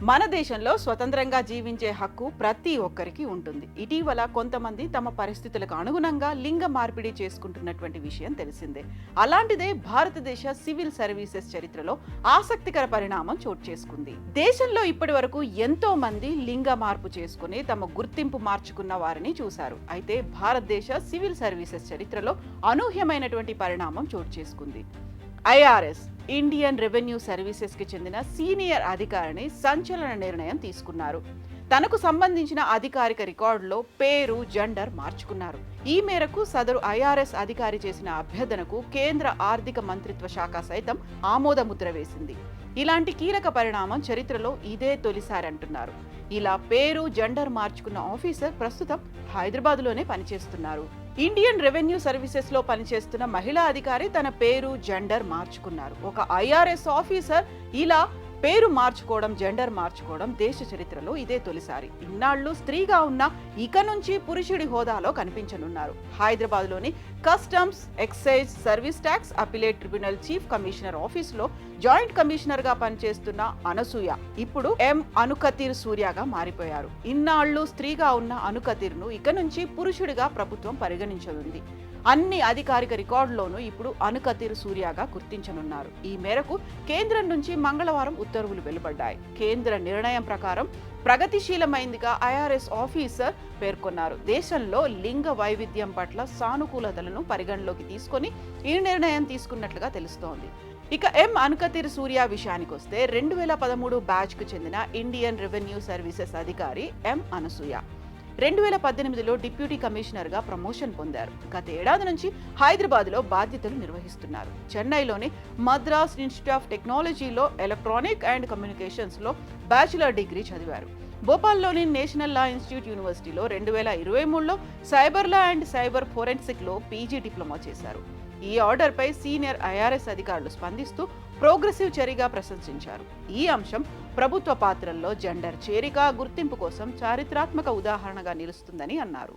మన దేశంలో స్వతంత్రంగా జీవించే హక్కు ప్రతి ఒక్కరికి ఉంటుంది. ఇటీవల కొంతమంది తమ పరిస్థితులకు అనుగుణంగా లింగ మార్పిడి చేసుకుంటున్నటువంటి విషయం తెలిసిందే. అలాంటిదే భారతదేశ సివిల్ సర్వీసెస్ చరిత్రలో ఆసక్తికర పరిణామం చోటు చేసుకుంది. దేశంలో ఇప్పటి వరకు ఎంతో మంది లింగ మార్పు చేసుకుని తమ గుర్తింపు మార్చుకున్న వారిని చూశారు. అయితే భారతదేశ సివిల్ సర్వీసెస్ చరిత్రలో అనూహ్యమైనటువంటి పరిణామం చోటు చేసుకుంది. ఐఆర్ఎస్ ఇండియన్ రెవెన్యూ సర్వీసెస్ కి చెందిన సీనియర్ అధికారిని సంచలన నిర్ణయం తీసుకున్నారు. తనకు సంబంధించిన అధికారిక రికార్డులో పేరు, జెండర్ మార్చుకున్నారు. ఈ మేరకు సదరు ఐఆర్ఎస్ అధికారి చేసిన అభ్యర్థనకు కేంద్ర ఆర్థిక మంత్రిత్వ శాఖ సైతం ఆమోద ముద్ర వేసింది. ఇలాంటి కీలక పరిణామం చరిత్రలో ఇదే తొలిసారి అంటున్నారు. ఇలా పేరు, జెండర్ మార్చుకున్న ఆఫీసర్ ప్రస్తుతం హైదరాబాద్లోనే పనిచేస్తున్నారు. ఇండియన్ రెవెన్యూ సర్వీసెస్ లో పనిచేస్తున్న మహిళా అధికారి తన పేరు, జెండర్ మార్చుకున్నారు. ఒక ఐఆర్ఎస్ ఆఫీసర్ ఇలా పేరు మార్చుకోవడం, జెండర్ మార్చుకోవడం దేశ చరిత్రలో ఇదే తొలిసారి. ఇన్నాళ్లు స్త్రీగా ఉన్న ఇక నుంచి పురుషుడి హోదాలో కనిపించనున్నారు. హైదరాబాద్లోని customs, excise, service tax appellate tribunal chief commissioner ఆఫీసులో జాయింట్ కమిషనర్ గా పనిచేస్తున్న అనసూయ ఇప్పుడు ఎం అనుకతీర్ సూర్యగా మారిపోయారు. ఇన్నాళ్లు స్త్రీగా ఉన్న అనుకతీర్ను ఇక నుంచి పురుషుడిగా ప్రభుత్వం పరిగణించనుంది. అన్ని అధికారిక రికార్డుల్లోనూ ఇప్పుడు అనుకతీర్ సూర్యగా గుర్తించనున్నారు. ఈ మేరకు కేంద్రం నుంచి మంగళవారం ఉత్తర్వులు వెలువడ్డాయి. కేంద్ర నిర్ణయం ప్రకారం ప్రగతిశీలమైందిగా ఐఆర్ఎస్ ఆఫీసర్ పేర్కొన్నారు. దేశంలో లింగ వైవిధ్యం పట్ల సానుకూలతలను పరిగణలోకి తీసుకొని ఈ నిర్ణయం తీసుకున్నట్లుగా తెలుస్తోంది. ఇక ఎం అనుకతీర్ సూర్య విషయానికి వస్తే 2013 బ్యాచ్ కు చెందిన ఇండియన్ రెవెన్యూ సర్వీసెస్ అధికారి ఎం అనసూయ 2018లో డిప్యూటీ కమిషనర్ గా ప్రమోషన్ పొందారు. గత ఏడాది నుంచి హైదరాబాద్ లో బాధ్యతలు నిర్వహిస్తున్నారు. చెన్నైలోని మద్రాస్ ఇన్స్టిట్యూట్ ఆఫ్ టెక్నాలజీలో ఎలక్ట్రానిక్ అండ్ కమ్యూనికేషన్స్ లో బ్యాచిలర్ డిగ్రీ చదివారు. భోపాల్లోని నేషనల్ లా ఇన్స్టిట్యూట్ యూనివర్సిటీలో 2023లో cyber law and cyber forensic లో పీజీ డిప్లొమా చేశారు. ఈ ఆర్డర్ పై సీనియర్ ఐఆర్ఎస్ అధికారులు స్పందిస్తూ ప్రోగ్రెసివ్ చర్యగా ప్రశంసించారు. ఈ అంశం ప్రభుత్వ పాత్రల్లో జెండర్ చేరిక, గుర్తింపు కోసం చారిత్రాత్మక ఉదాహరణగా నిలుస్తుందని అన్నారు.